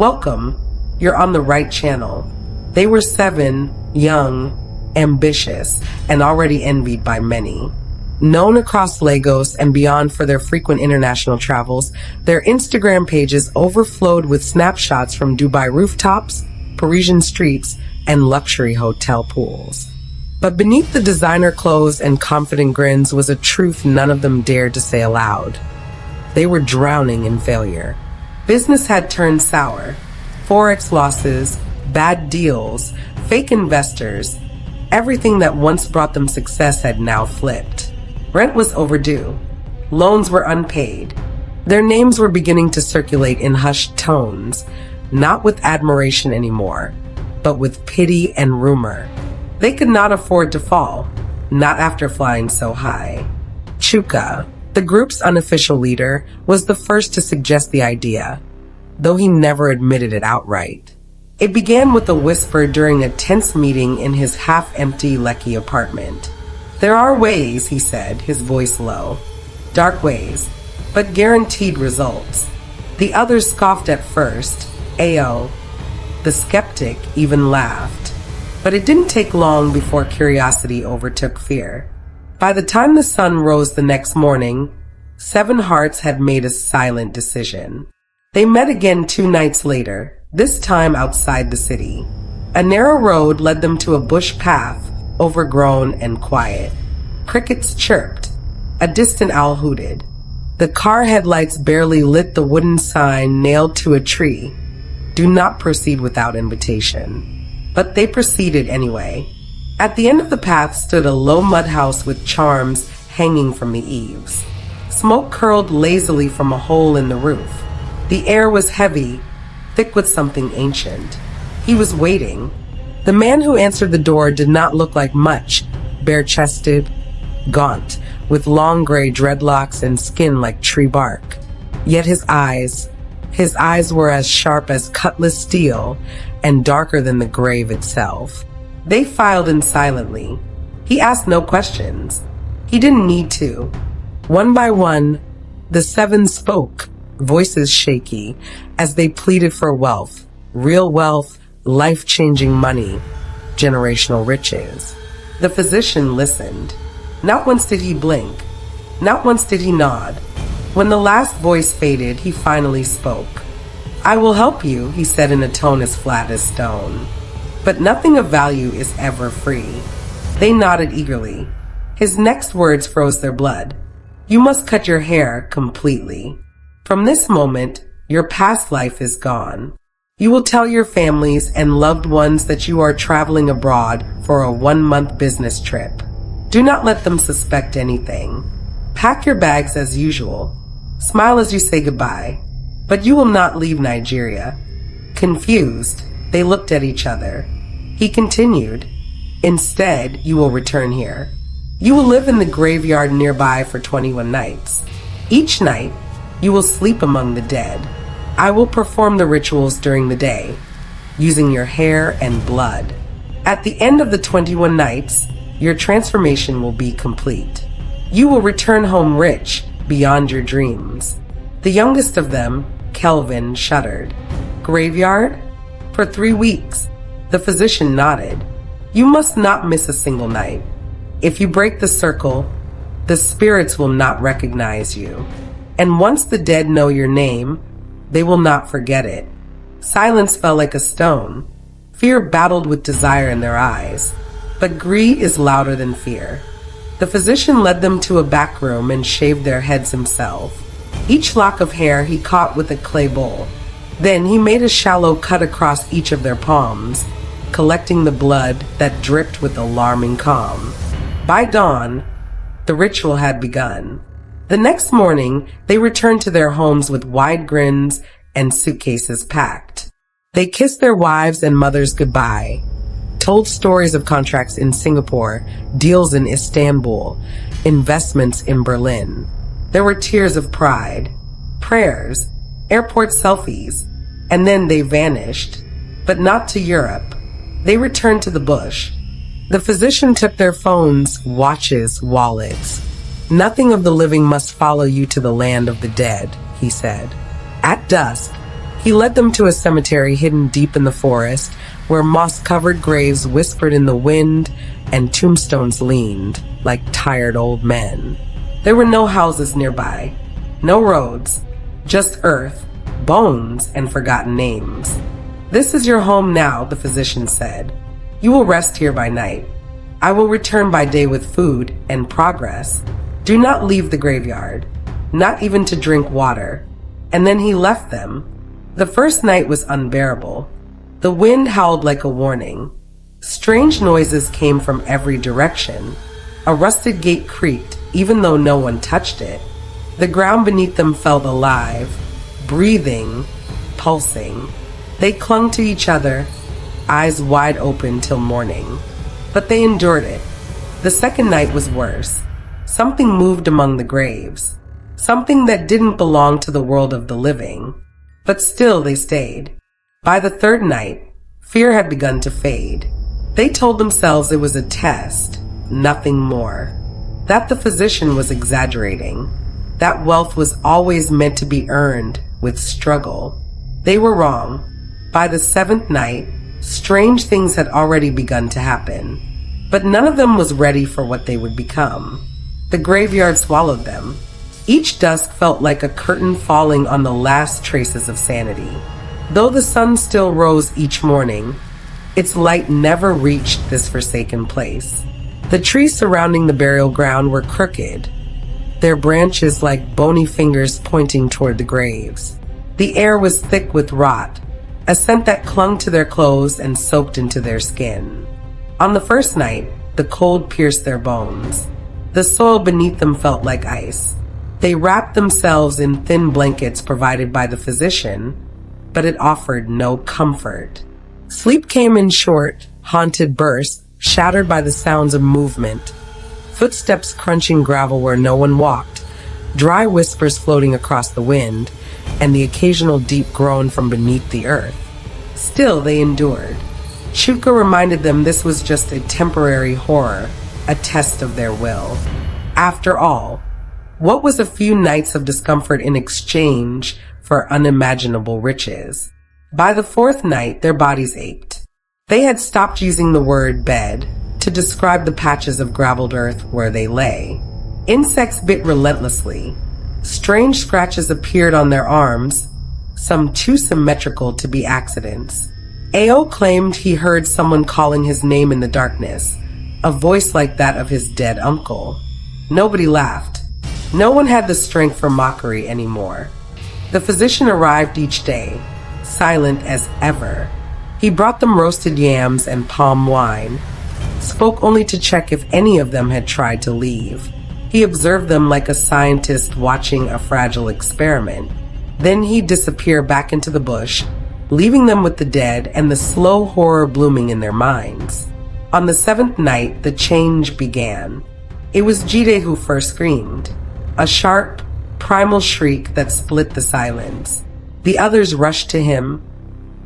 Welcome. You're on the right channel. They were 7, young, ambitious, and already envied by many. Known across Lagos and beyond for their frequent international travels, their Instagram pages overflowed with snapshots from Dubai rooftops, Parisian streets, and luxury hotel pools. But beneath the designer clothes and confident grins was a truth none of them dared to say aloud. They were drowning in failure. Business had turned sour. Forex losses, bad deals, fake investors, everything that once brought them success had now flipped. Rent was overdue. Loans were unpaid. Their names were beginning to circulate in hushed tones, not with admiration anymore, but with pity and rumor. They could not afford to fall, not after flying so high. Chuka, the group's unofficial leader, was the first to suggest the idea, though he never admitted it outright. It began with a whisper during a tense meeting in his half-empty Lekki apartment. "There are ways," he said, his voice low. "Dark ways, but guaranteed results." The others scoffed at first. Ayo. The skeptic even laughed. But it didn't take long before curiosity overtook fear. By the time the sun rose the next morning, 7 hearts had made a silent decision. They met again 2 nights later, this time outside the city. A narrow road led them to a bush path, overgrown and quiet. Crickets chirped. A distant owl hooted. The car headlights barely lit the wooden sign nailed to a tree. "Do not proceed without invitation." But they proceeded anyway. At the end of the path stood a low mud house with charms hanging from the eaves. Smoke curled lazily from a hole in the roof. The air was heavy, thick with something ancient. He was waiting. The man who answered the door did not look like much, bare-chested, gaunt, with long gray dreadlocks and skin like tree bark. Yet his eyes were as sharp as cutlass steel and darker than the grave itself. They filed in silently. He asked no questions. He didn't need to. One by one, the 7 spoke, voices shaky, as they pleaded for wealth, real wealth, life-changing money, generational riches. The physician listened. Not once did he blink. Not once did he nod. When the last voice faded, he finally spoke. "I will help you," he said in a tone as flat as stone. "But nothing of value is ever free." They nodded eagerly. His next words froze their blood. "You must cut your hair completely. From this moment, your past life is gone. You will tell your families and loved ones that you are traveling abroad for a 1-month business trip. Do not let them suspect anything. Pack your bags as usual. Smile as you say goodbye. But you will not leave Nigeria." Confused, they looked at each other. He continued, "Instead, you will return here. You will live in the graveyard nearby for 21 nights. Each night, you will sleep among the dead. I will perform the rituals during the day, using your hair and blood. At the end of the 21 nights, your transformation will be complete. You will return home rich, beyond your dreams." The youngest of them, Kelvin, shuddered. "Graveyard? For 3 weeks." The physician nodded. "You must not miss a single night. If you break the circle, the spirits will not recognize you. And once the dead know your name, they will not forget it." Silence fell like a stone. Fear battled with desire in their eyes. But greed is louder than fear. The physician led them to a back room and shaved their heads himself. Each lock of hair he caught with a clay bowl. Then he made a shallow cut across each of their palms, collecting the blood that dripped with alarming calm. By dawn, the ritual had begun. The next morning, they returned to their homes with wide grins and suitcases packed. They kissed their wives and mothers goodbye, told stories of contracts in Singapore, deals in Istanbul, investments in Berlin. There were tears of pride, prayers, airport selfies, and then they vanished. But not to Europe. They returned to the bush. The physician took their phones, watches, wallets. "Nothing of the living must follow you to the land of the dead," he said. "At dusk, He led them to a cemetery hidden deep in the forest, where moss-covered graves whispered in the wind and tombstones leaned like tired old men. There were no houses nearby, no roads, just earth, bones, and forgotten names. "This is your home now," the physician said. "You will rest here by night. I will return by day with food and progress. Do not leave the graveyard, not even to drink water." And then he left them. The first night was unbearable. The wind howled like a warning. Strange noises came from every direction. A rusted gate creaked, even though no one touched it. The ground beneath them felt alive, breathing, pulsing. They clung to each other, eyes wide open till morning. But they endured it. The second night was worse. Something moved among the graves. Something that didn't belong to the world of the living. But still they stayed. By the third night, fear had begun to fade. They told themselves it was a test, nothing more. That the physician was exaggerating. That wealth was always meant to be earned with struggle. They were wrong. By the seventh night, strange things had already begun to happen. But none of them was ready for what they would become. The graveyard swallowed them. Each dusk felt like a curtain falling on the last traces of sanity. Though the sun still rose each morning, its light never reached this forsaken place. The trees surrounding the burial ground were crooked, their branches like bony fingers pointing toward the graves. The air was thick with rot, a scent that clung to their clothes and soaked into their skin. On the first night, the cold pierced their bones. The soil beneath them felt like ice. They wrapped themselves in thin blankets provided by the physician, but it offered no comfort. Sleep came in short, haunted bursts, shattered by the sounds of movement. Footsteps crunching gravel where no one walked, dry whispers floating across the wind, and the occasional deep groan from beneath the earth. Still, they endured. Chuka reminded them this was just a temporary horror, a test of their will. After all, what was a few nights of discomfort in exchange for unimaginable riches? By the fourth night, their bodies ached. They had stopped using the word bed to describe the patches of graveled earth where they lay. Insects bit relentlessly. Strange scratches appeared on their arms, some too symmetrical to be accidents. Ao claimed he heard someone calling his name in the darkness, a voice like that of his dead uncle. Nobody laughed. No one had the strength for mockery anymore. The physician arrived each day, silent as ever. He brought them roasted yams and palm wine, spoke only to check if any of them had tried to leave. He observed them like a scientist watching a fragile experiment. Then he'd disappear back into the bush, leaving them with the dead and the slow horror blooming in their minds. On the seventh night, the change began. It was Jide who first screamed, a sharp, primal shriek that split the silence. The others rushed to him,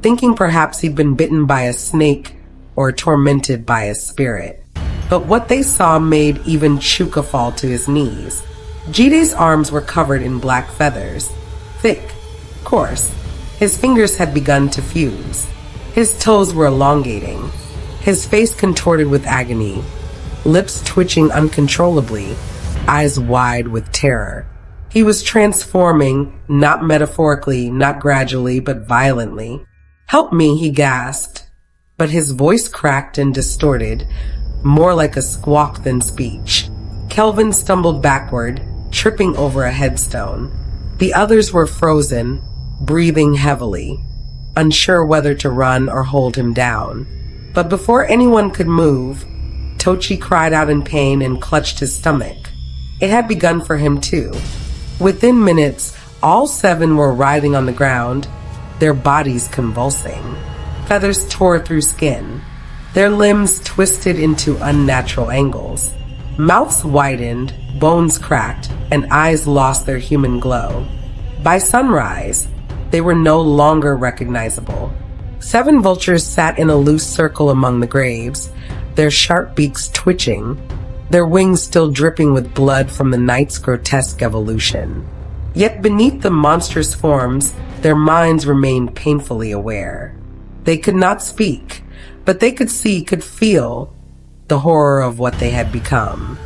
thinking perhaps he'd been bitten by a snake or tormented by a spirit. But what they saw made even Chuka fall to his knees. Jide's arms were covered in black feathers, thick, coarse. His fingers had begun to fuse. His toes were elongating. His face contorted with agony, lips twitching uncontrollably, eyes wide with terror. He was transforming, not metaphorically, not gradually, but violently. "Help me," he gasped. But his voice cracked and distorted, more like a squawk than speech. Kelvin stumbled backward, tripping over a headstone. The others were frozen, breathing heavily, unsure whether to run or hold him down. But before anyone could move, Tochi cried out in pain and clutched his stomach. It had begun for him too. Within minutes, all seven were writhing on the ground, their bodies convulsing. Feathers tore through skin. Their limbs twisted into unnatural angles. Mouths widened, bones cracked, and eyes lost their human glow. By sunrise, they were no longer recognizable. 7 vultures sat in a loose circle among the graves, their sharp beaks twitching, their wings still dripping with blood from the night's grotesque evolution. Yet beneath the monstrous forms, their minds remained painfully aware. They could not speak, but they could see, could feel the horror of what they had become.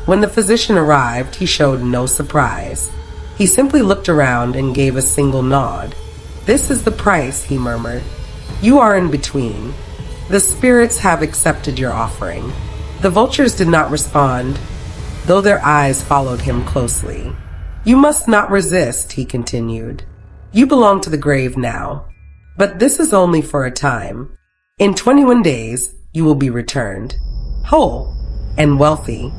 When the physician arrived, he showed no surprise. He simply looked around and gave a single nod. "This is the price," he murmured. "You are in between. The spirits have accepted your offering." The vultures did not respond, though their eyes followed him closely. "You must not resist," he continued. "You belong to the grave now, but this is only for a time. In 21 days, you will be returned, whole and wealthy."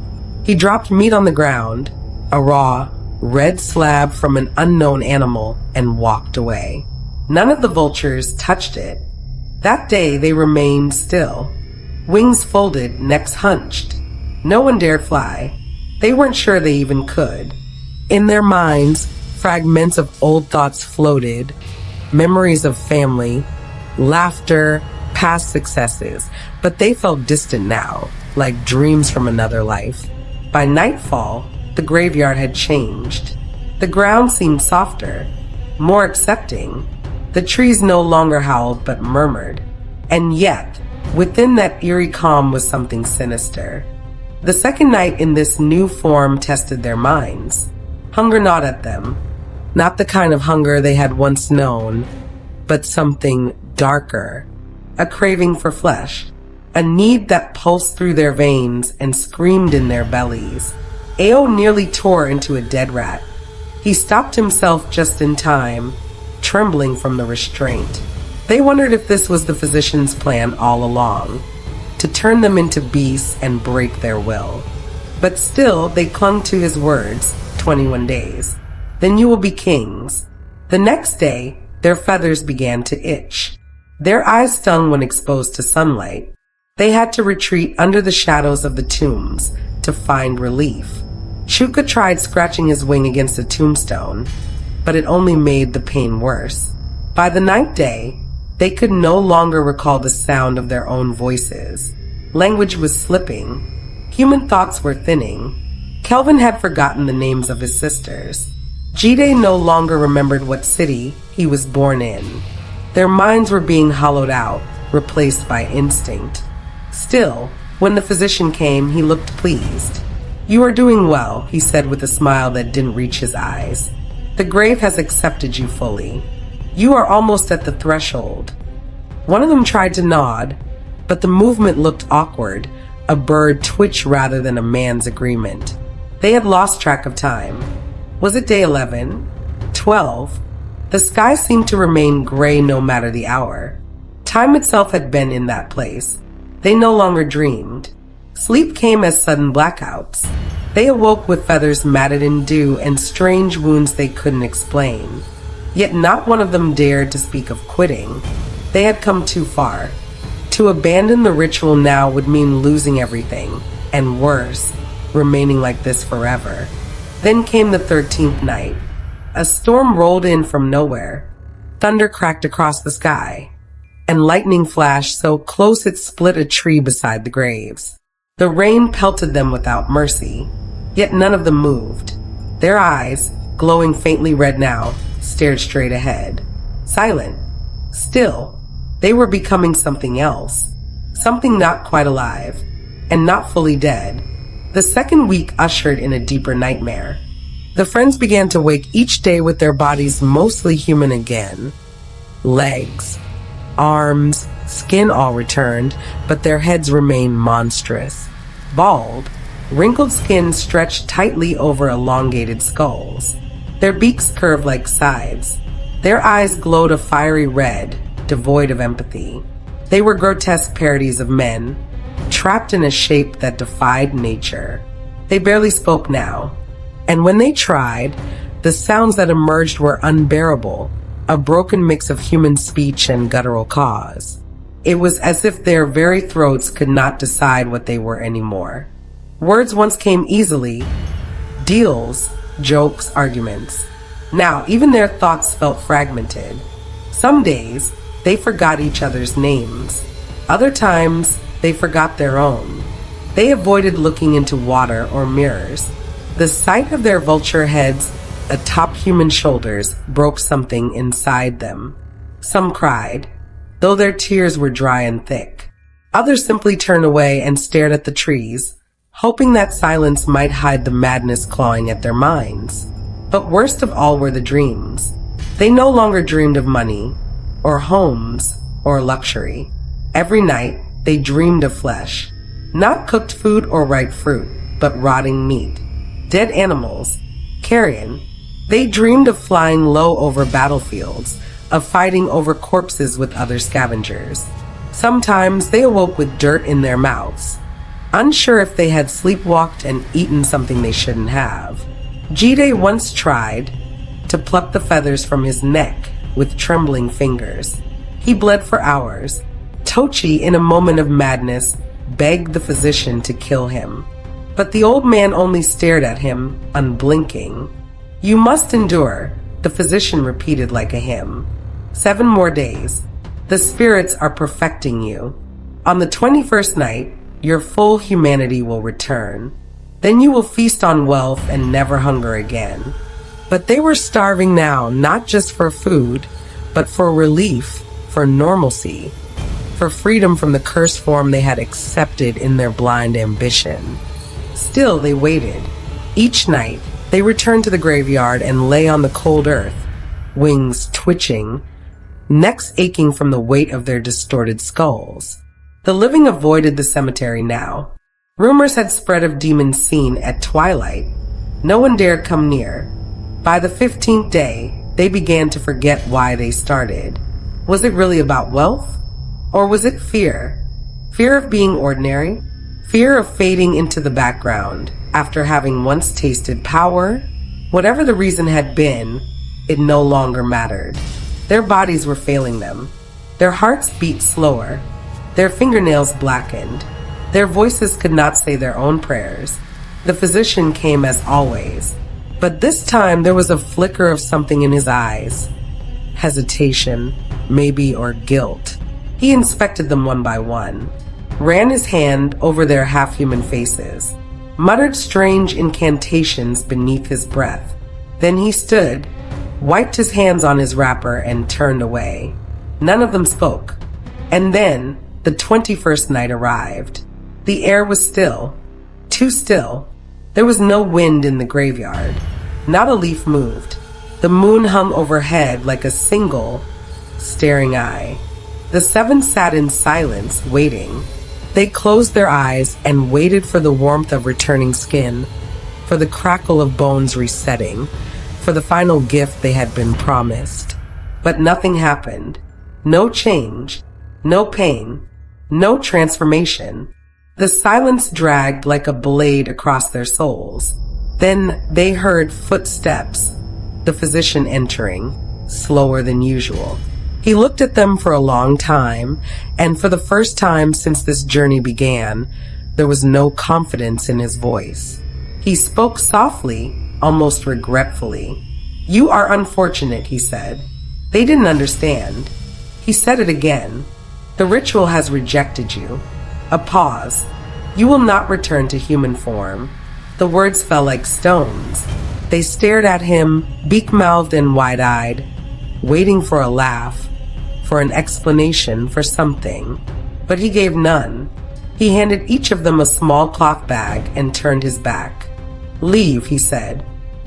He dropped meat on the ground, a raw, red slab from an unknown animal, and walked away. None of the vultures touched it. That day they remained still, wings folded, necks hunched. No one dared fly. They weren't sure they even could. In their minds, fragments of old thoughts floated, memories of family, laughter, past successes, but they felt distant now, like dreams from another life. By nightfall, the graveyard had changed. The ground seemed softer, more accepting. The trees no longer howled but murmured. And yet, within that eerie calm was something sinister. The second night in this new form tested their minds. Hunger gnawed at them. Not the kind of hunger they had once known, but something darker. A craving for flesh. A need that pulsed through their veins and screamed in their bellies. Ao nearly tore into a dead rat. He stopped himself just in time, trembling from the restraint. They wondered if this was the physician's plan all along, to turn them into beasts and break their will. But still, they clung to his words, 21 days. Then you will be kings. The next day, their feathers began to itch. Their eyes stung when exposed to sunlight. They had to retreat under the shadows of the tombs to find relief. Shuka tried scratching his wing against a tombstone, but it only made the pain worse. By the ninth day, they could no longer recall the sound of their own voices. Language was slipping. Human thoughts were thinning. Kelvin had forgotten the names of his sisters. Jide no longer remembered what city he was born in. Their minds were being hollowed out, replaced by instinct. Still, when the physician came, he looked pleased. "You are doing well," he said with a smile that didn't reach his eyes. "The grave has accepted you fully. You are almost at the threshold." One of them tried to nod, but the movement looked awkward, a bird twitch rather than a man's agreement. They had lost track of time. Was it day 11? 12? The sky seemed to remain gray no matter the hour. Time itself had been in that place. They no longer dreamed. Sleep came as sudden blackouts. They awoke with feathers matted in dew and strange wounds they couldn't explain. Yet not one of them dared to speak of quitting. They had come too far. To abandon the ritual now would mean losing everything, and worse, remaining like this forever. Then came the 13th night. A storm rolled in from nowhere. Thunder cracked across the sky, and lightning flashed so close it split a tree beside the graves. The rain pelted them without mercy, yet none of them moved. Their eyes, glowing faintly red now, stared straight ahead. Silent. Still. They were becoming something else. Something not quite alive, and not fully dead. The second week ushered in a deeper nightmare. The friends began to wake each day with their bodies mostly human again. Legs, arms, skin all returned, but their heads remained monstrous. Bald, wrinkled skin stretched tightly over elongated skulls. Their beaks curved like scythes. Their eyes glowed a fiery red, devoid of empathy. They were grotesque parodies of men, trapped in a shape that defied nature. They barely spoke now, and when they tried, the sounds that emerged were unbearable, a broken mix of human speech and guttural caws. It was as if their very throats could not decide what they were anymore. Words once came easily, deals, jokes, arguments. Now, even their thoughts felt fragmented. Some days, they forgot each other's names. Other times, they forgot their own. They avoided looking into water or mirrors. The sight of their vulture heads atop human shoulders broke something inside them. Some cried, though their tears were dry and thick. Others simply turned away and stared at the trees, hoping that silence might hide the madness clawing at their minds. But worst of all were the dreams. They no longer dreamed of money, or homes, or luxury. Every night, they dreamed of flesh. Not cooked food or ripe fruit, but rotting meat. Dead animals. Carrion. They dreamed of flying low over battlefields, of fighting over corpses with other scavengers. Sometimes they awoke with dirt in their mouths, unsure if they had sleepwalked and eaten something they shouldn't have. Jide once tried to pluck the feathers from his neck with trembling fingers. He bled for hours. Tochi, in a moment of madness, begged the physician to kill him. But the old man only stared at him, unblinking. "You must endure," the physician repeated like a hymn. 7 more days. The spirits are perfecting you. On the 21st night, your full humanity will return. Then you will feast on wealth and never hunger again. But they were starving now, not just for food, but for relief, for normalcy, for freedom from the cursed form they had accepted in their blind ambition. Still, they waited. Each night, they returned to the graveyard and lay on the cold earth, wings twitching, necks aching from the weight of their distorted skulls. The living avoided the cemetery now. Rumors had spread of demons seen at twilight. No one dared come near. By the 15th day, they began to forget why they started. Was it really about wealth? Or was it fear? Fear of being ordinary? Fear of fading into the background after having once tasted power? Whatever the reason had been, it no longer mattered. Their bodies were failing them. Their hearts beat slower. Their fingernails blackened. Their voices could not say their own prayers. The physician came as always. But this time there was a flicker of something in his eyes. Hesitation, maybe, or guilt. He inspected them one by one, ran his hand over their half-human faces, muttered strange incantations beneath his breath. Then he stood, wiped his hands on his wrapper, and turned away. None of them spoke. And then the 21st night arrived. The air was still, too still. There was no wind in the graveyard. Not a leaf moved. The moon hung overhead like a single, staring eye. The 7 sat in silence, waiting. They closed their eyes and waited for the warmth of returning skin, for the crackle of bones resetting, for the final gift they had been promised. But nothing happened. No change, no pain, no transformation. The silence dragged like a blade across their souls. Then they heard footsteps, the physician entering, slower than usual. He looked at them for a long time, and for the first time since this journey began, there was no confidence in his voice. He spoke softly, almost regretfully. "You are unfortunate," he said. They didn't understand. He said it again. "The ritual has rejected you." A pause. "You will not return to human form." The words fell like stones. They stared at him, beak-mouthed and wide-eyed, waiting for a laugh, for an explanation, for something. But he gave none. He handed each of them a small cloth bag and turned his back. "Leave," he said.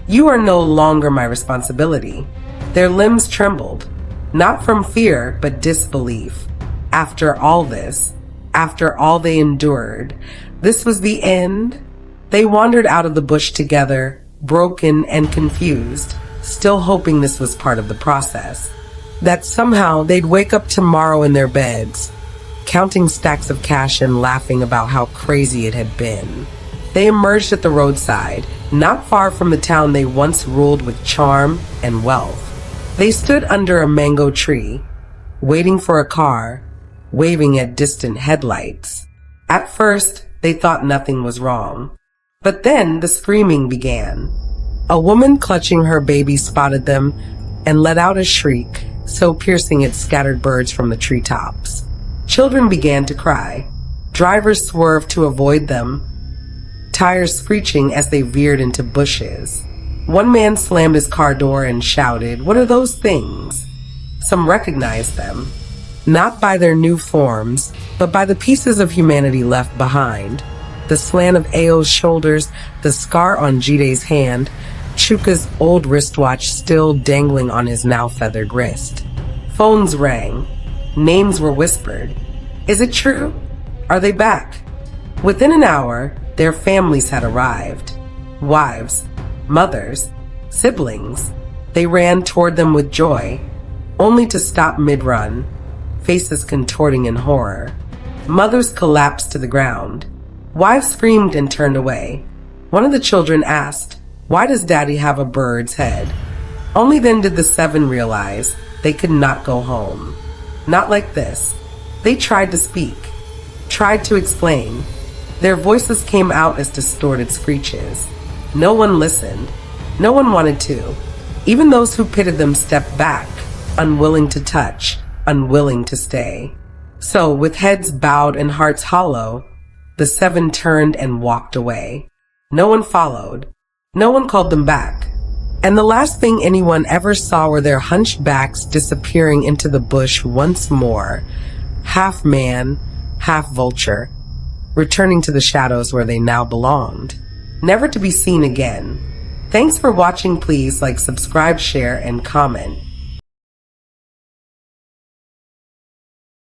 "You are no longer my responsibility." Their limbs trembled, not from fear, but disbelief. After all this, after all they endured, this was the end? They wandered out of the bush together, broken and confused, still hoping this was part of the process. That somehow they'd wake up tomorrow in their beds, counting stacks of cash and laughing about how crazy it had been. They emerged at the roadside, not far from the town they once ruled with charm and wealth. They stood under a mango tree, waiting for a car, waving at distant headlights. At first, they thought nothing was wrong. But then the screaming began. A woman clutching her baby spotted them and let out a shriek, so piercing it scattered birds from the treetops. Children began to cry. Drivers swerved to avoid them, tires screeching as they veered into bushes. One man slammed his car door and shouted, "What are those things?" Some recognized them, not by their new forms, but by the pieces of humanity left behind. The slant of Ao's shoulders, the scar on Jide's hand, Chuka's old wristwatch still dangling on his now feathered wrist. Phones rang. Names were whispered. Is it true? Are they back? Within an hour, their families had arrived. Wives, mothers, siblings. They ran toward them with joy, only to stop mid-run, faces contorting in horror. Mothers collapsed to the ground. Wives screamed and turned away. One of the children asked, "Why does Daddy have a bird's head?" Only then did the 7 realize they could not go home. Not like this. They tried to speak, tried to explain. Their voices came out as distorted screeches. No one listened. No one wanted to. Even those who pitted them stepped back, unwilling to touch, unwilling to stay. So, with heads bowed and hearts hollow, the 7 turned and walked away. No one followed. No one called them back. And the last thing anyone ever saw were their hunched backs disappearing into the bush once more, half man, half vulture, returning to the shadows where they now belonged, never to be seen again. Thanks for watching. Please like, subscribe, share, and comment.